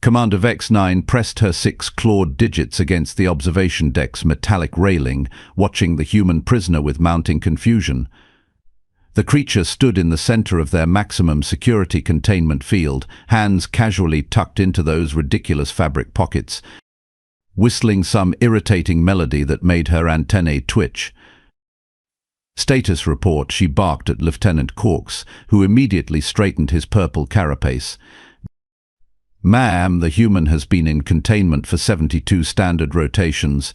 Commander Vex-9 pressed her 6 clawed digits against the observation deck's metallic railing, watching the human prisoner with mounting confusion. The creature stood in the center of their maximum security containment field, hands casually tucked into those ridiculous fabric pockets, whistling some irritating melody that made her antennae twitch. "Status report," she barked at Lieutenant Corks, who immediately straightened his purple carapace. "Ma'am, the human has been in containment for 72 standard rotations.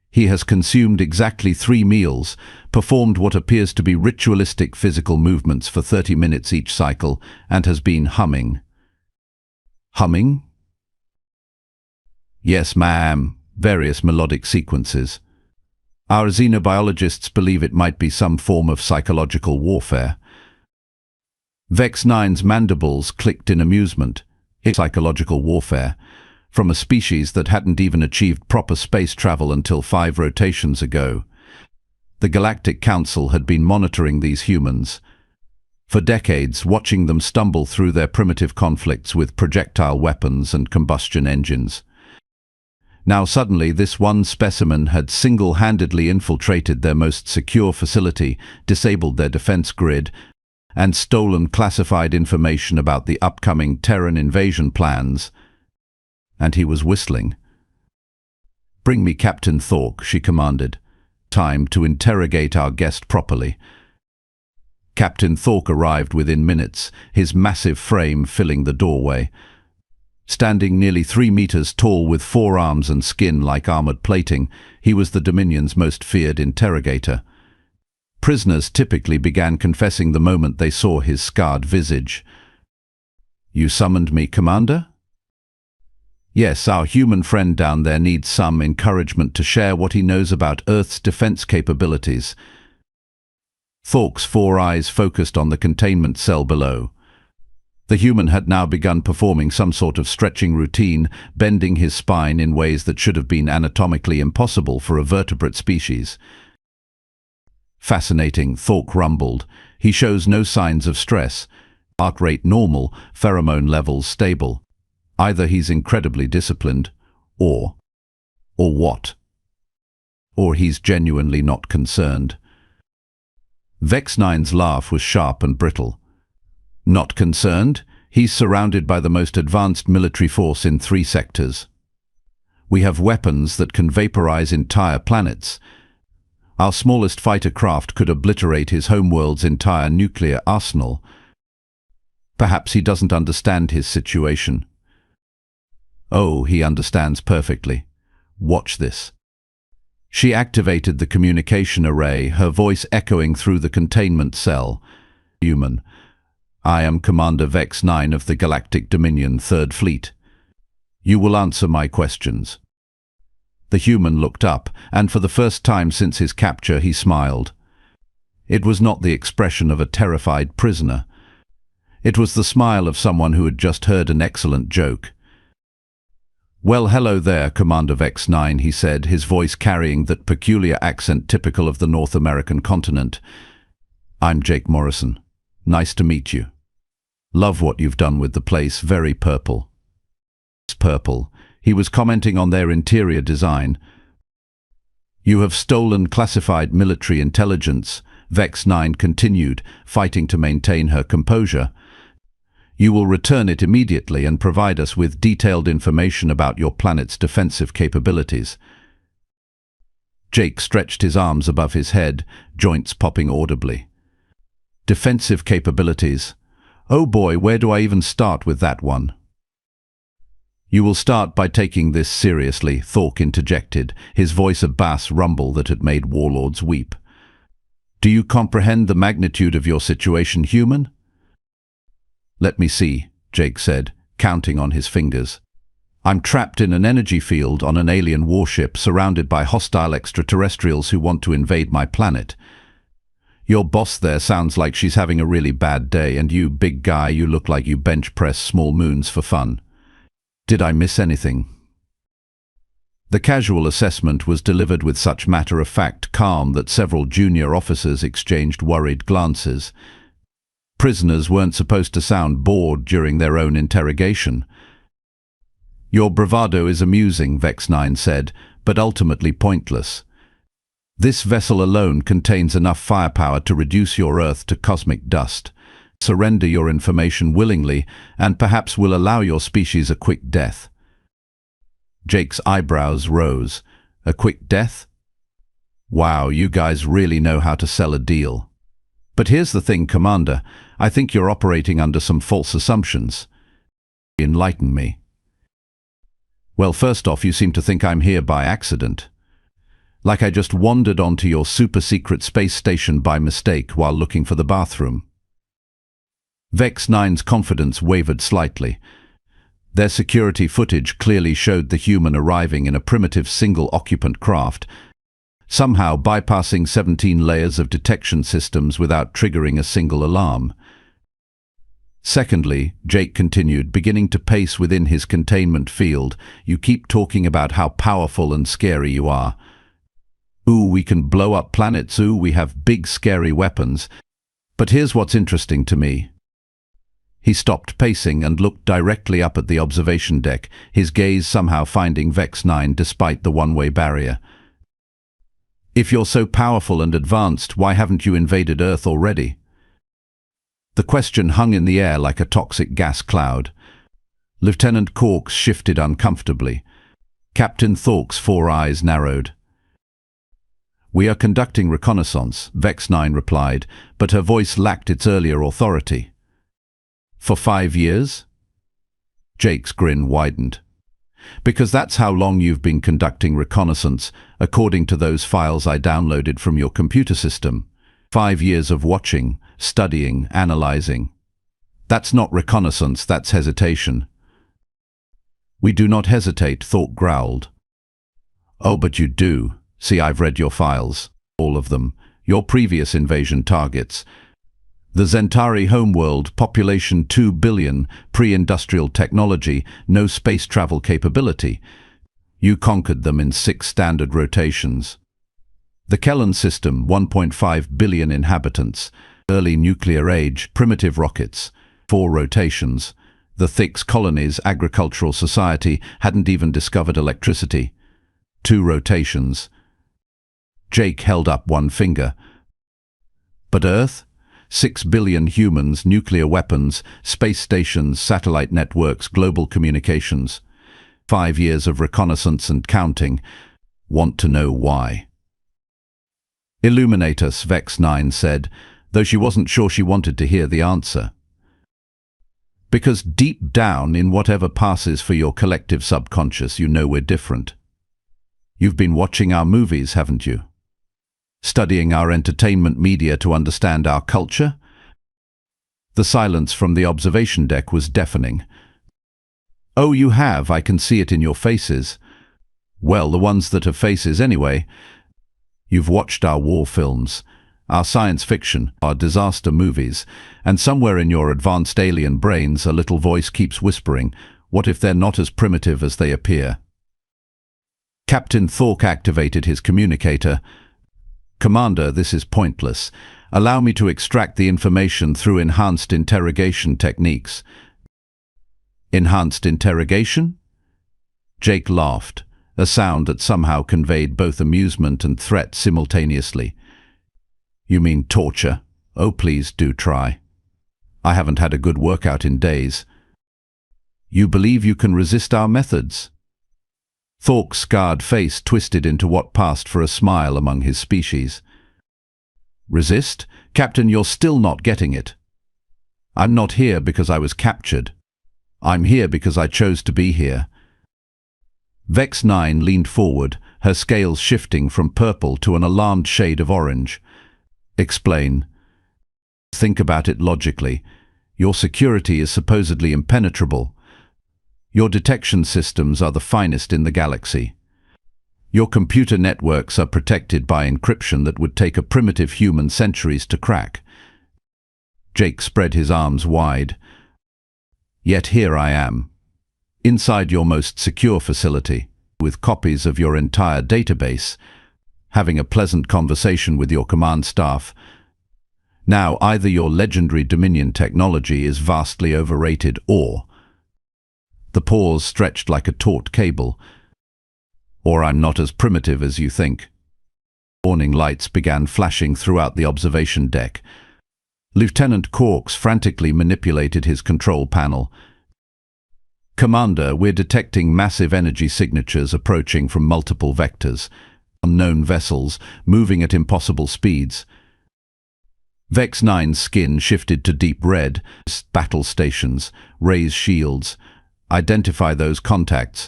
He has consumed exactly 3 meals, performed what appears to be ritualistic physical movements for 30 minutes each cycle, and has been humming." "Humming?" "Yes, ma'am. Various melodic sequences. Our xenobiologists believe it might be some form of psychological warfare." Vex-9's mandibles clicked in amusement. It's psychological warfare, from a species that hadn't even achieved proper space travel until 5 rotations ago. The Galactic Council had been monitoring these humans for decades, watching them stumble through their primitive conflicts with projectile weapons and combustion engines. Now suddenly this one specimen had single-handedly infiltrated their most secure facility, disabled their defense grid, and stolen classified information about the upcoming Terran invasion plans. And he was whistling. "Bring me Captain Thork," she commanded. "Time to interrogate our guest properly." Captain Thork arrived within minutes, his massive frame filling the doorway. Standing nearly 3 meters tall with 4 arms and skin like armored plating, he was the Dominion's most feared interrogator. Prisoners typically began confessing the moment they saw his scarred visage. "You summoned me, Commander?" "Yes, our human friend down there needs some encouragement to share what he knows about Earth's defense capabilities." Thork's 4 eyes focused on the containment cell below. The human had now begun performing some sort of stretching routine, bending his spine in ways that should have been anatomically impossible for a vertebrate species. "Fascinating," Thork rumbled. "He shows no signs of stress. Heart rate normal, pheromone levels stable. Either he's incredibly disciplined, or what? Or he's genuinely not concerned." Vex-9's laugh was sharp and brittle. "Not concerned? He's surrounded by the most advanced military force in 3 sectors. We have weapons that can vaporize entire planets. Our smallest fighter craft could obliterate his homeworld's entire nuclear arsenal. Perhaps he doesn't understand his situation." "Oh, he understands perfectly. Watch this." She activated the communication array, her voice echoing through the containment cell. "Human, I am Commander Vex-9 of the Galactic Dominion 3rd Fleet. You will answer my questions." The human looked up, and for the first time since his capture he smiled. It was not the expression of a terrified prisoner. It was the smile of someone who had just heard an excellent joke. "Well, hello there, Commander Vex-9, he said, his voice carrying that peculiar accent typical of the North American continent. "I'm Jake Morrison. Nice to meet you. Love what you've done with the place, very purple." "It's purple." He was commenting on their interior design. "You have stolen classified military intelligence," Vex-9 continued, fighting to maintain her composure. "You will return it immediately and provide us with detailed information about your planet's defensive capabilities." Jake stretched his arms above his head, joints popping audibly. "Defensive capabilities? Oh boy, where do I even start with that one?" "You will start by taking this seriously," Thork interjected, his voice a bass rumble that had made warlords weep. "Do you comprehend the magnitude of your situation, human?" "Let me see," Jake said, counting on his fingers. "I'm trapped in an energy field on an alien warship surrounded by hostile extraterrestrials who want to invade my planet. Your boss there sounds like she's having a really bad day, and you, big guy, you look like you bench press small moons for fun. Did I miss anything?" The casual assessment was delivered with such matter-of-fact calm that several junior officers exchanged worried glances. Prisoners weren't supposed to sound bored during their own interrogation. Your bravado is amusing, Vex-9 said, but ultimately pointless. This vessel alone contains enough firepower to reduce your Earth to cosmic dust. Surrender your information willingly, and perhaps we'll allow your species a quick death. Jake's eyebrows rose. A quick death? Wow, you guys really know how to sell a deal. But here's the thing, Commander. I think you're operating under some false assumptions. Enlighten me. Well, first off, you seem to think I'm here by accident. Like I just wandered onto your super-secret space station by mistake while looking for the bathroom. Vex-9's confidence wavered slightly. Their security footage clearly showed the human arriving in a primitive single-occupant craft, somehow bypassing 17 layers of detection systems without triggering a single alarm. Secondly, Jake continued, beginning to pace within his containment field, you keep talking about how powerful and scary you are. Ooh, we can blow up planets, ooh, we have big scary weapons. But here's what's interesting to me. He stopped pacing and looked directly up at the observation deck, his gaze somehow finding Vex-9 despite the one-way barrier. If you're so powerful and advanced, why haven't you invaded Earth already? The question hung in the air like a toxic gas cloud. Lieutenant Corks shifted uncomfortably. Captain Thorke's 4 eyes narrowed. We are conducting reconnaissance, Vex-9 replied, but her voice lacked its earlier authority. For 5 years? Jake's grin widened. Because that's how long you've been conducting reconnaissance, according to those files I downloaded from your computer system. 5 years of watching, studying, analyzing. That's not reconnaissance, that's hesitation. We do not hesitate, Thorke growled. Oh, but you do. See, I've read your files. All of them. Your previous invasion targets. The Zentari homeworld, population 2 billion, pre-industrial technology, no space travel capability. You conquered them in 6 standard rotations. The Kellan system, 1.5 billion inhabitants. Early nuclear age, primitive rockets. 4 rotations. The Thix colonies, agricultural society, hadn't even discovered electricity. 2 rotations. Jake held up one finger. But Earth? 6 billion humans, nuclear weapons, space stations, satellite networks, global communications. 5 years of reconnaissance and counting. Want to know why? Illuminate us, Vex-9 said, though she wasn't sure she wanted to hear the answer. Because deep down in whatever passes for your collective subconscious, you know we're different. You've been watching our movies, haven't you? Studying our entertainment media to understand our culture? The silence from the observation deck was deafening. Oh, you have, I can see it in your faces. Well, the ones that have faces anyway. You've watched our war films, our science fiction, our disaster movies, and somewhere in your advanced alien brains a little voice keeps whispering, what if they're not as primitive as they appear? Captain Thorke activated his communicator. Commander, this is pointless. Allow me to extract the information through enhanced interrogation techniques. Enhanced interrogation? Jake laughed, a sound that somehow conveyed both amusement and threat simultaneously. You mean torture? Oh, please do try. I haven't had a good workout in days. You believe you can resist our methods? Thorke's scarred face twisted into what passed for a smile among his species. Resist? Captain, you're still not getting it. I'm not here because I was captured. I'm here because I chose to be here. Vex-9 leaned forward, her scales shifting from purple to an alarmed shade of orange. Explain. Think about it logically. Your security is supposedly impenetrable. Your detection systems are the finest in the galaxy. Your computer networks are protected by encryption that would take a primitive human centuries to crack. Jake spread his arms wide. Yet here I am, inside your most secure facility, with copies of your entire database, having a pleasant conversation with your command staff. Now, either your legendary Dominion technology is vastly overrated or the paws stretched like a taut cable. Or I'm not as primitive as you think. Warning lights began flashing throughout the observation deck. Lieutenant Quarks frantically manipulated his control panel. Commander, we're detecting massive energy signatures approaching from multiple vectors. Unknown vessels, moving at impossible speeds. Vex 9's skin shifted to deep red. Battle stations, raise shields. Identify those contacts.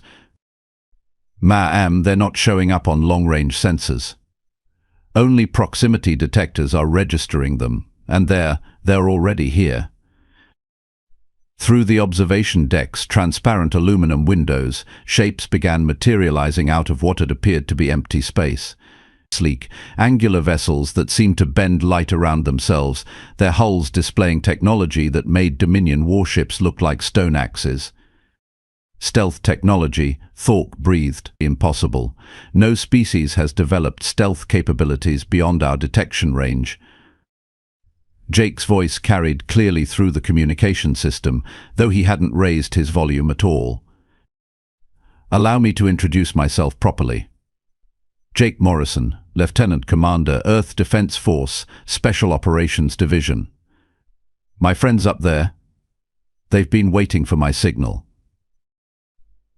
Ma'am, they're not showing up on long-range sensors. Only proximity detectors are registering them, and they're already here. Through the observation deck's transparent aluminum windows, shapes began materializing out of what had appeared to be empty space. Sleek, angular vessels that seemed to bend light around themselves, their hulls displaying technology that made Dominion warships look like stone axes. Stealth technology, Thork breathed, impossible. No species has developed stealth capabilities beyond our detection range. Jake's voice carried clearly through the communication system, though he hadn't raised his volume at all. Allow me to introduce myself properly. Jake Morrison, Lieutenant Commander, Earth Defense Force, Special Operations Division. My friends up there, they've been waiting for my signal.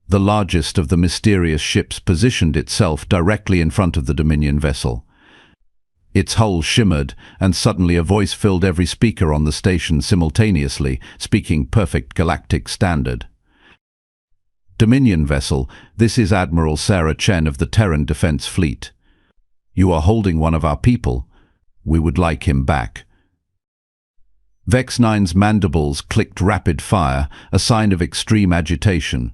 The largest of the mysterious ships positioned itself directly in front of the Dominion vessel. Its hull shimmered, and suddenly a voice filled every speaker on the station simultaneously, speaking perfect Galactic standard. Dominion vessel, this is Admiral Sarah Chen of the Terran Defense Fleet. You are holding one of our people. We would like him back. Vex 9's mandibles clicked rapid fire, a sign of extreme agitation.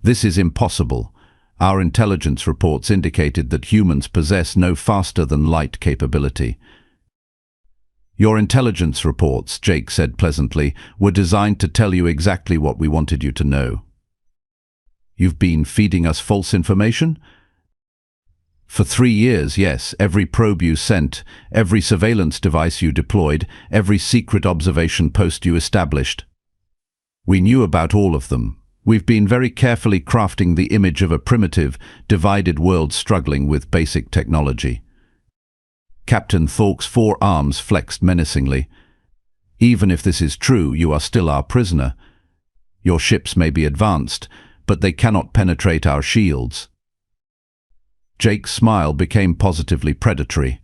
This is impossible. Our intelligence reports indicated that humans possess no faster-than-light capability. Your intelligence reports, Jake said pleasantly, were designed to tell you exactly what we wanted you to know. You've been feeding us false information? For 3 years, yes. Every probe you sent, every surveillance device you deployed, every secret observation post you established. We knew about all of them. We've been very carefully crafting the image of a primitive, divided world struggling with basic technology. Captain Thork's 4 arms flexed menacingly. Even if this is true, you are still our prisoner. Your ships may be advanced, but they cannot penetrate our shields. Jake's smile became positively predatory.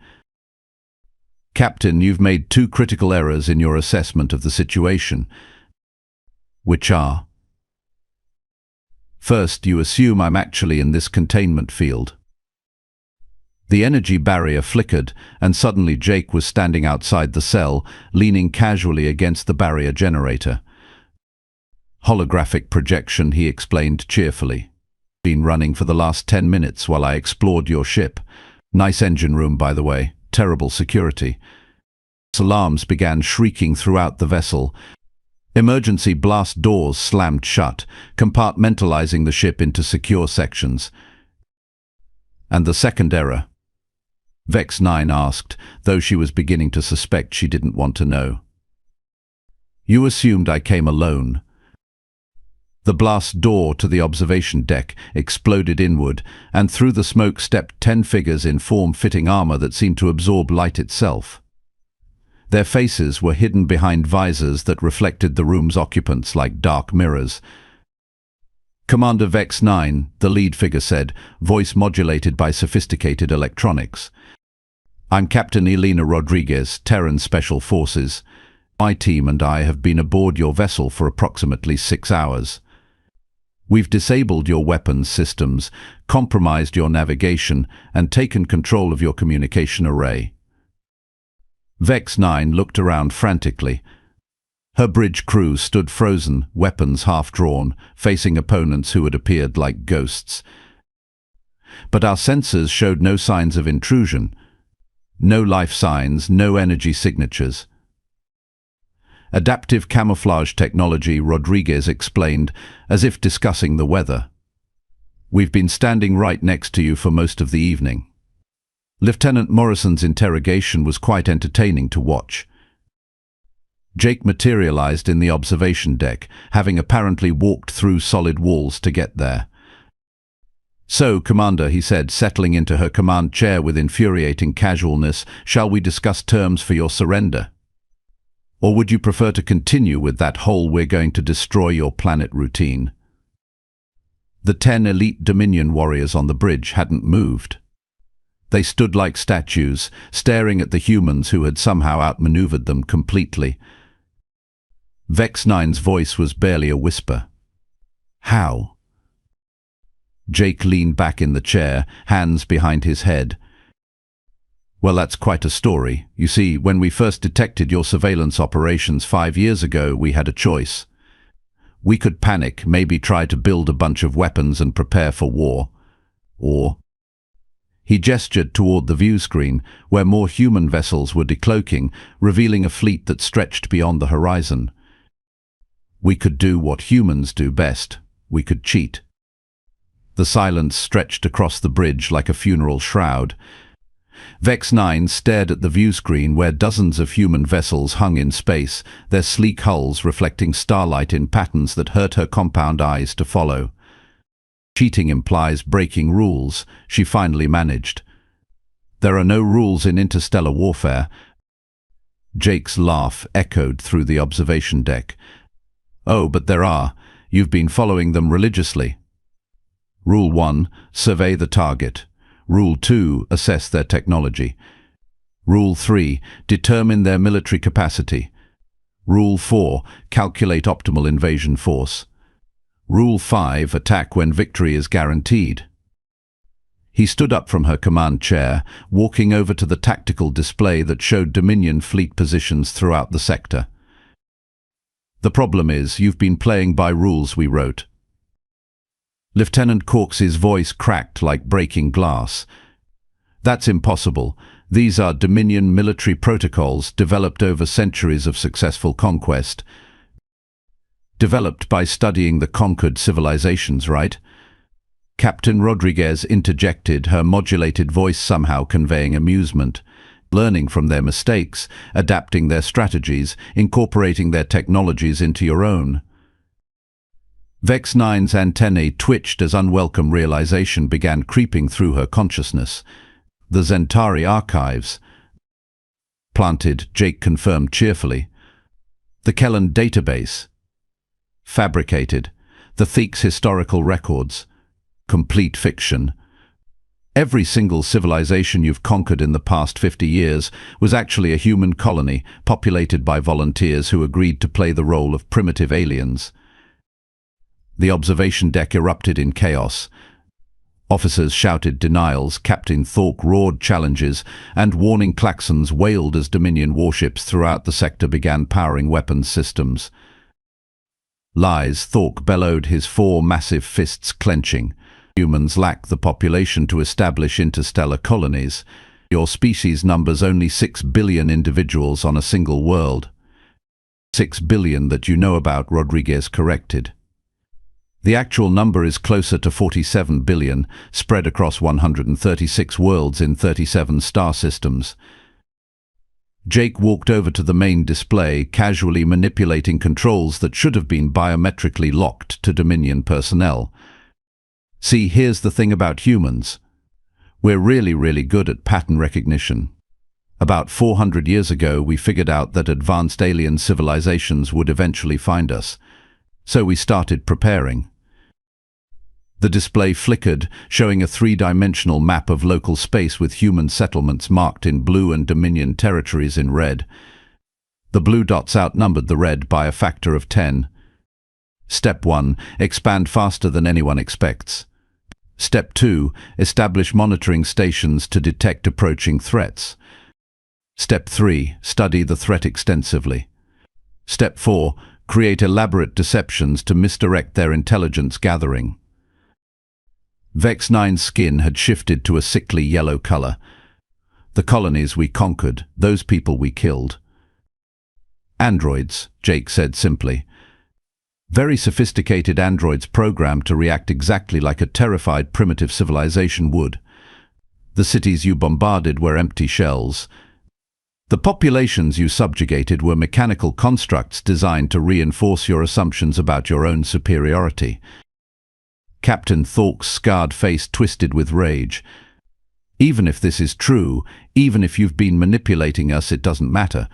Captain, you've made 2 critical errors in your assessment of the situation. Which are? First, you assume I'm actually in this containment field. The energy barrier flickered, and suddenly Jake was standing outside the cell, leaning casually against the barrier generator. Holographic projection, he explained cheerfully. Been running for the last 10 minutes while I explored your ship. Nice engine room, by the way. Terrible security. Alarms began shrieking throughout the vessel. Emergency blast doors slammed shut, compartmentalizing the ship into secure sections. And the second error? Vex 9 asked, though she was beginning to suspect she didn't want to know. You assumed I came alone. The blast door to the observation deck exploded inward, and through the smoke stepped 10 figures in form-fitting armor that seemed to absorb light itself. Their faces were hidden behind visors that reflected the room's occupants like dark mirrors. Commander Vex 9, the lead figure said, voice modulated by sophisticated electronics. I'm Captain Elena Rodriguez, Terran Special Forces. My team and I have been aboard your vessel for approximately 6 hours. We've disabled your weapons systems, compromised your navigation, and taken control of your communication array. Vex 9 looked around frantically. Her bridge crew stood frozen, weapons half-drawn, facing opponents who had appeared like ghosts. But our sensors showed no signs of intrusion. No life signs, no energy signatures. Adaptive camouflage technology, Rodriguez explained, as if discussing the weather. We've been standing right next to you for most of the evening. Lieutenant Morrison's interrogation was quite entertaining to watch. Jake materialized in the observation deck, having apparently walked through solid walls to get there. "So, Commander," he said, settling into her command chair with infuriating casualness, "shall we discuss terms for your surrender? Or would you prefer to continue with that whole 'we're going to destroy your planet' routine?" The 10 elite Dominion warriors on the bridge hadn't moved. They stood like statues, staring at the humans who had somehow outmaneuvered them completely. Vex 9's voice was barely a whisper. "How?" Jake leaned back in the chair, hands behind his head. "Well, that's quite a story. You see, when we first detected your surveillance operations 5 years ago, we had a choice. We could panic, maybe try to build a bunch of weapons and prepare for war. Or..." He gestured toward the view screen, where more human vessels were decloaking, revealing a fleet that stretched beyond the horizon. "We could do what humans do best. We could cheat." The silence stretched across the bridge like a funeral shroud. Vex 9 stared at the view screen where dozens of human vessels hung in space, their sleek hulls reflecting starlight in patterns that hurt her compound eyes to follow. "Cheating implies breaking rules," she finally managed. "There are no rules in interstellar warfare." Jake's laugh echoed through the observation deck. "Oh, but there are. You've been following them religiously. Rule 1, survey the target. Rule 2, assess their technology. Rule 3, determine their military capacity. Rule 4, calculate optimal invasion force. Rule 5, attack when victory is guaranteed." He stood up from her command chair, walking over to the tactical display that showed Dominion fleet positions throughout the sector. "The problem is, you've been playing by rules we wrote." Lieutenant Corks's voice cracked like breaking glass. "That's impossible. These are Dominion military protocols developed over centuries of successful conquest. Developed by studying the conquered civilizations, right?" Captain Rodriguez interjected, her modulated voice somehow conveying amusement. "Learning from their mistakes, adapting their strategies, incorporating their technologies into your own." Vex 9's antennae twitched as unwelcome realization began creeping through her consciousness. "The Zentari archives." "Planted," Jake confirmed cheerfully. "The Kellan database." "Fabricated." "The Theek's historical records." "Complete fiction." "Every single civilization you've conquered in the past 50 years was actually a human colony, populated by volunteers who agreed to play the role of primitive aliens." The observation deck erupted in chaos. Officers shouted denials, Captain Thorke roared challenges, and warning klaxons wailed as Dominion warships throughout the sector began powering weapons systems. "Lies," Thorke bellowed, his 4 massive fists clenching. "Humans lack the population to establish interstellar colonies. Your species numbers only 6 billion individuals on a single world." 6 billion that you know about, Rodriguez corrected. "The actual number is closer to 47 billion, spread across 136 worlds in 37 star systems." Jake walked over to the main display, casually manipulating controls that should have been biometrically locked to Dominion personnel. "See, here's the thing about humans. We're really good at pattern recognition. About 400 years ago, we figured out that advanced alien civilizations would eventually find us. So we started preparing." The display flickered, showing a 3-dimensional map of local space with human settlements marked in blue and Dominion territories in red. The blue dots outnumbered the red by a factor of 10. Step 1, expand faster than anyone expects. Step 2, establish monitoring stations to detect approaching threats. Step 3, study the threat extensively. Step 4, create elaborate deceptions to misdirect their intelligence gathering. Vex 9's skin had shifted to a sickly yellow color. "The colonies we conquered, those people we killed." "Androids," Jake said simply. "Very sophisticated androids programmed to react exactly like a terrified primitive civilization would. The cities you bombarded were empty shells. The populations you subjugated were mechanical constructs designed to reinforce your assumptions about your own superiority. Captain Thorke's scarred face twisted with rage. Even if this is true, even if you've been manipulating us, it doesn't matter.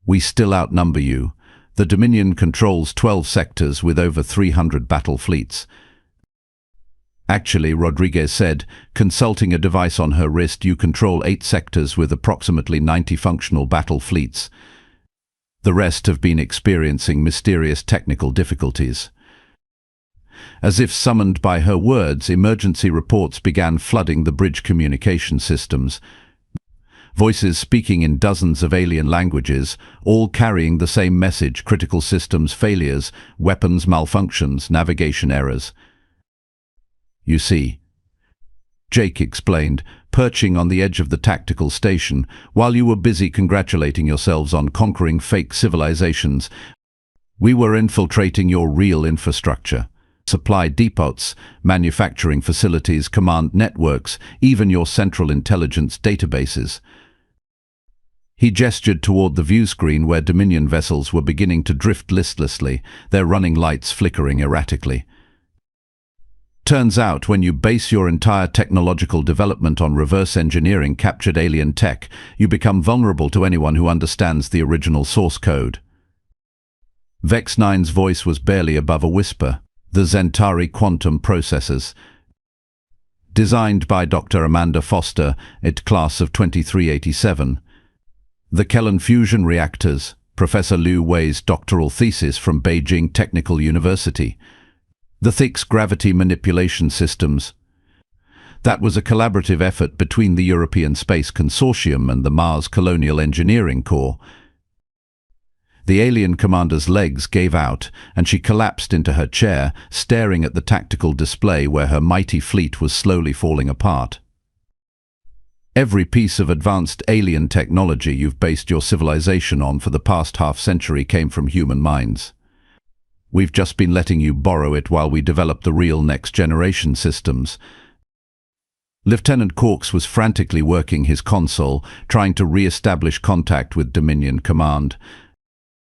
We still outnumber you. The Dominion controls 12 sectors with over 300 battle fleets. Actually, Rodriguez said, consulting a device on her wrist, you control 8 sectors with approximately 90 functional battle fleets. The rest have been experiencing mysterious technical difficulties. As if summoned by her words, emergency reports began flooding the bridge communication systems. Voices speaking in dozens of alien languages, all carrying the same message: critical systems failures, weapons malfunctions, navigation errors. You see, Jake explained, perching on the edge of the tactical station, while you were busy congratulating yourselves on conquering fake civilizations, we were infiltrating your real infrastructure. Supply depots, manufacturing facilities, command networks, even your central intelligence databases. He gestured toward the view screen where Dominion vessels were beginning to drift listlessly, their running lights flickering erratically. Turns out, when you base your entire technological development on reverse engineering captured alien tech, you become vulnerable to anyone who understands the original source code. Vex 9's voice was barely above a whisper. The Zentari quantum processors, designed by Dr. Amanda Foster at class of 2387. The Kellen fusion reactors, Professor Liu Wei's doctoral thesis from Beijing Technical University. The Thix gravity manipulation systems. That was a collaborative effort between the European Space Consortium and the Mars Colonial Engineering Corps. The alien commander's legs gave out, and she collapsed into her chair, staring at the tactical display where her mighty fleet was slowly falling apart. Every piece of advanced alien technology you've based your civilization on for the past half-century came from human minds. We've just been letting you borrow it while we develop the real next-generation systems. Lieutenant Corks was frantically working his console, trying to re-establish contact with Dominion Command.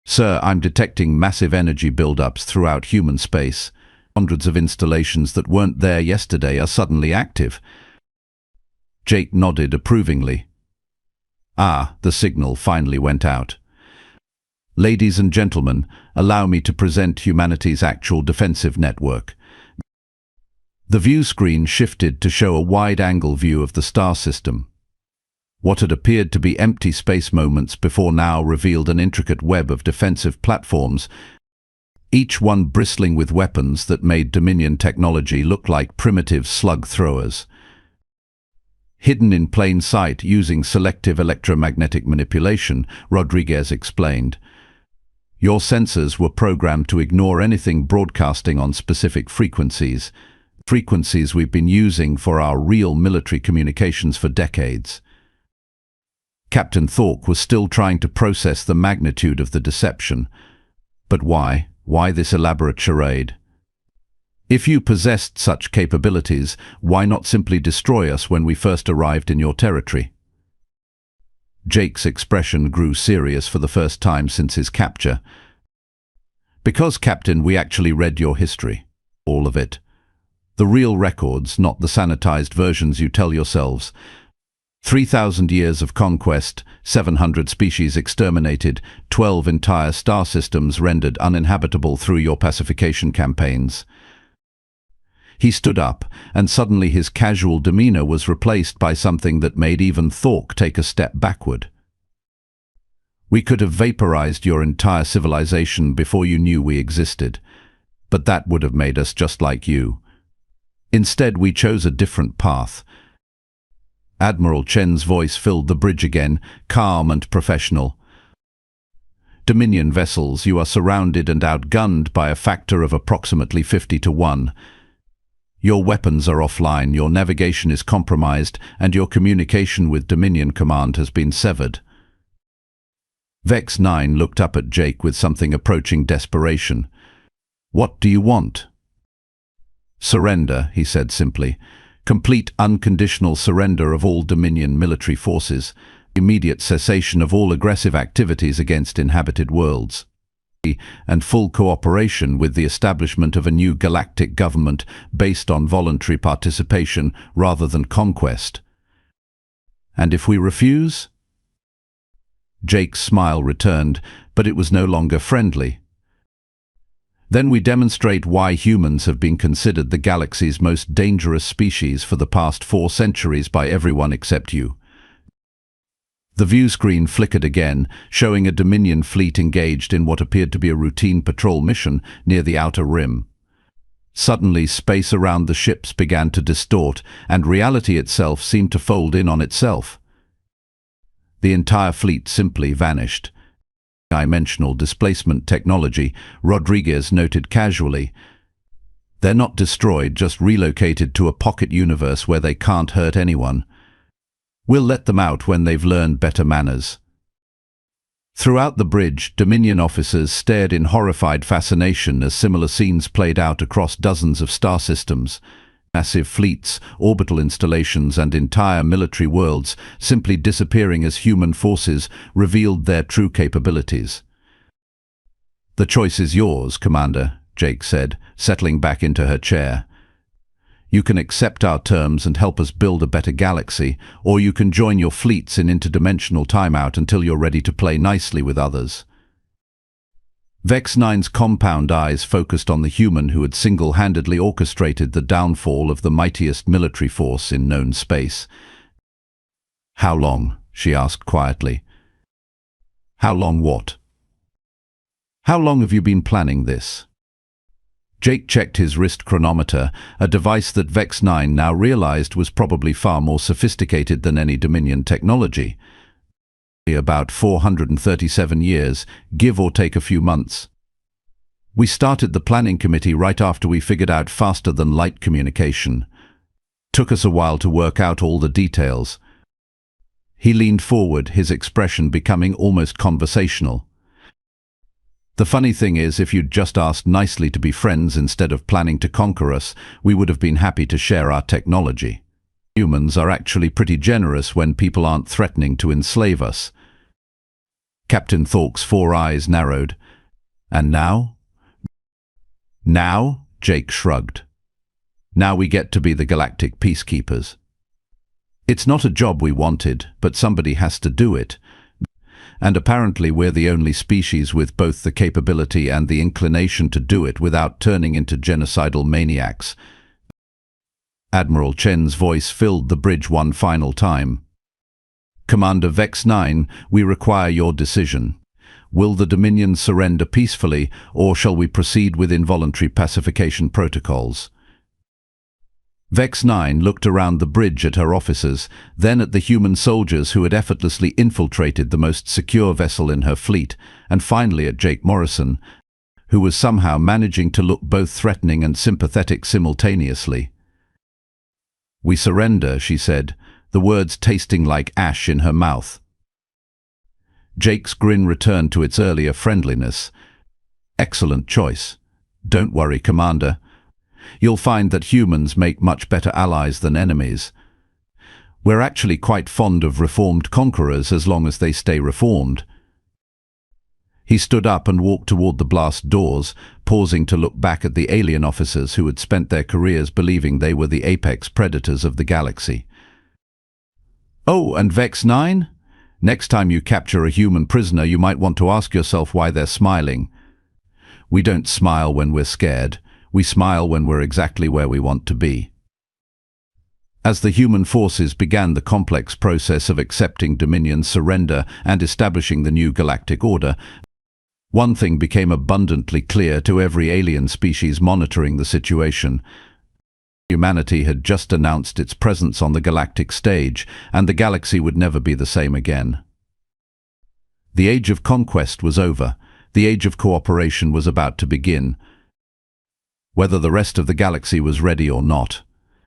Sir, I'm detecting massive energy buildups throughout human space. Hundreds of installations that weren't there yesterday are suddenly active. Jake nodded approvingly. Ah, the signal finally went out. Ladies and gentlemen, allow me to present humanity's actual defensive network. The view screen shifted to show a wide-angle view of the star system. What had appeared to be empty space moments before now revealed an intricate web of defensive platforms, each one bristling with weapons that made Dominion technology look like primitive slug throwers. Hidden in plain sight using selective electromagnetic manipulation, Rodriguez explained. Your sensors were programmed to ignore anything broadcasting on specific frequencies we've been using for our real military communications for decades. Captain Thorke was still trying to process the magnitude of the deception. But why? Why this elaborate charade? If you possessed such capabilities, why not simply destroy us when we first arrived in your territory? Jake's expression grew serious for the first time since his capture. Because, Captain, we actually read your history. All of it. The real records, not the sanitized versions you tell yourselves. 3,000 years of conquest, 700 species exterminated, 12 entire star systems rendered uninhabitable through your pacification campaigns. He stood up, and suddenly his casual demeanor was replaced by something that made even Thorke take a step backward. We could have vaporized your entire civilization before you knew we existed, but that would have made us just like you. Instead, we chose a different path. Admiral Chen's voice filled the bridge again, calm and professional. Dominion vessels, you are surrounded and outgunned by a factor of approximately 50 to 1. Your weapons are offline, your navigation is compromised, and your communication with Dominion Command has been severed. Vex 9 looked up at Jake with something approaching desperation. What do you want? Surrender, he said simply. Complete unconditional surrender of all Dominion military forces. immediate cessation of all aggressive activities against inhabited worlds, and full cooperation with the establishment of a new galactic government based on voluntary participation rather than conquest. And if we refuse? Jake's smile returned, but it was no longer friendly. Then we demonstrate why humans have been considered the galaxy's most dangerous species for the past 4 centuries by everyone except you. The view screen flickered again, showing a Dominion fleet engaged in what appeared to be a routine patrol mission near the outer rim. Suddenly, space around the ships began to distort, and reality itself seemed to fold in on itself. The entire fleet simply vanished. Dimensional displacement technology, Rodriguez noted casually. They're not destroyed, just relocated to a pocket universe where they can't hurt anyone. We'll let them out when they've learned better manners. Throughout the bridge, Dominion officers stared in horrified fascination as similar scenes played out across dozens of star systems. Massive fleets, orbital installations, and entire military worlds simply disappearing as human forces revealed their true capabilities. "The choice is yours, Commander," Jake said, settling back into her chair. "You can accept our terms and help us build a better galaxy, or you can join your fleets in interdimensional timeout until you're ready to play nicely with others." Vex 9's compound eyes focused on the human who had single-handedly orchestrated the downfall of the mightiest military force in known space. "How long?" she asked quietly. "How long what? How long have you been planning this?" Jake checked his wrist chronometer, a device that Vex 9 now realized was probably far more sophisticated than any Dominion technology. "About 437 years, give or take a few months. We started the planning committee right after we figured out faster-than-light communication. Took us a while to work out all the details." He leaned forward, his expression becoming almost conversational. "The funny thing is, if you'd just asked nicely to be friends instead of planning to conquer us, we would have been happy to share our technology. Humans are actually pretty generous when people aren't threatening to enslave us." Captain Thorke's 4 eyes narrowed. "And now?" "Now?" Jake shrugged. "Now we get to be the galactic peacekeepers. It's not a job we wanted, but somebody has to do it. And apparently we're the only species with both the capability and the inclination to do it without turning into genocidal maniacs." Admiral Chen's voice filled the bridge one final time. "Commander Vex 9, we require your decision. Will the Dominion surrender peacefully, or shall we proceed with involuntary pacification protocols?" Vex 9 looked around the bridge at her officers, then at the human soldiers who had effortlessly infiltrated the most secure vessel in her fleet, and finally at Jake Morrison, who was somehow managing to look both threatening and sympathetic simultaneously. "We surrender," she said, the words tasting like ash in her mouth. Jake's grin returned to its earlier friendliness. "Excellent choice. Don't worry, Commander. You'll find that humans make much better allies than enemies. We're actually quite fond of reformed conquerors as long as they stay reformed." He stood up and walked toward the blast doors, pausing to look back at the alien officers who had spent their careers believing they were the apex predators of the galaxy. "Oh, and Vex 9? Next time you capture a human prisoner, you might want to ask yourself why they're smiling. We don't smile when we're scared. We smile when we're exactly where we want to be." As the human forces began the complex process of accepting Dominion's surrender and establishing the new galactic order, one thing became abundantly clear to every alien species monitoring the situation. Humanity had just announced its presence on the galactic stage, and the galaxy would never be the same again. The age of conquest was over. The age of cooperation was about to begin. Whether the rest of the galaxy was ready or not,